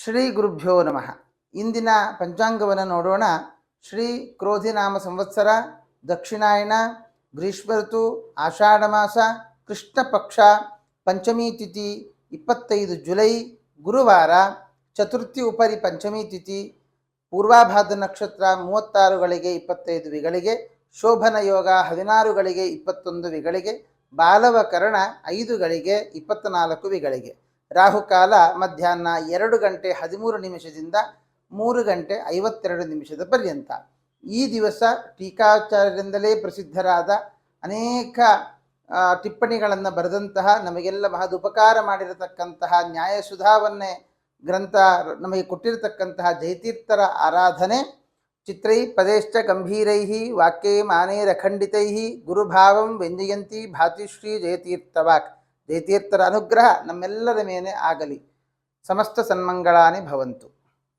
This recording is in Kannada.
ಶ್ರೀ ಗುರುಭ್ಯೋ ನಮಃ. ಇಂದಿನ ಪಂಚಾಂಗವನ್ನು ನೋಡೋಣ. ಶ್ರೀ ಕ್ರೋಧಿನಾಮ ಸಂವತ್ಸರ, ದಕ್ಷಿಣಾಯನ, ಗ್ರೀಷ್ಮ ಋತು, ಆಷಾಢ ಮಾಸ, ಕೃಷ್ಣ ಪಕ್ಷ, ಪಂಚಮೀ ತಿಥಿ 25 ಜುಲೈ ಗುರುವಾರ, ಚತುರ್ಥಿ ಉಪರಿ ಪಂಚಮೀ ತಿಥಿ, ಪೂರ್ವಾಭಾದ್ರ ನಕ್ಷತ್ರ 36 ಗಳಿಗೆ 25 ವಿಗಳಿಗೆ, ಶೋಭನ ಯೋಗ 16 ಗಳಿಗೆ 21 ವಿಗಳಿಗೆ, ಬಾಲವಕರಣ 5 ಗಳಿಗೆ 24 ವಿಗಳಿಗೆ, ರಾಹುಕಾಲ ಮಧ್ಯಾಹ್ನ 2 ಗಂಟೆ 13 ನಿಮಿಷದಿಂದ 3 ಗಂಟೆ 52 ನಿಮಿಷದ ಪರ್ಯಂತ. ಈ ದಿವಸ ಟೀಕಾಚಾರ್ಯರಿಂದಲೇ ಪ್ರಸಿದ್ಧರಾದ ಅನೇಕ ಟಿಪ್ಪಣಿಗಳನ್ನು ಬರೆದಂತಹ, ನಮಗೆಲ್ಲ ಮಹದುಪಕಾರ ಮಾಡಿರತಕ್ಕಂತಹ ನ್ಯಾಯಸುಧಾವನ್ನೇ ಗ್ರಂಥ ನಮಗೆ ಕೊಟ್ಟಿರತಕ್ಕಂತಹ ಜಯತೀರ್ಥರ ಆರಾಧನೆ. ಚಿತ್ರೈ ಪದೇಶ್ಚ ಗಂಭೀರೈ ವಾಕ್ಯೈ ಮಾನೇರಖಂಡಿತೈ ಗುರುಭಾವಂ ವ್ಯಂಜಯಂತಿ ಭಾತಿಶ್ರೀ ಜಯತೀರ್ಥವಾಕ್. ಜಯತೀರ್ಥರ ಅನುಗ್ರಹ ನಮ್ಮೆಲ್ಲರ ಮೇಲೆ ಆಗಲಿ. ಸಮಸ್ತ ಸನ್ಮಂಗಳಾನಿ ಭವಂತು.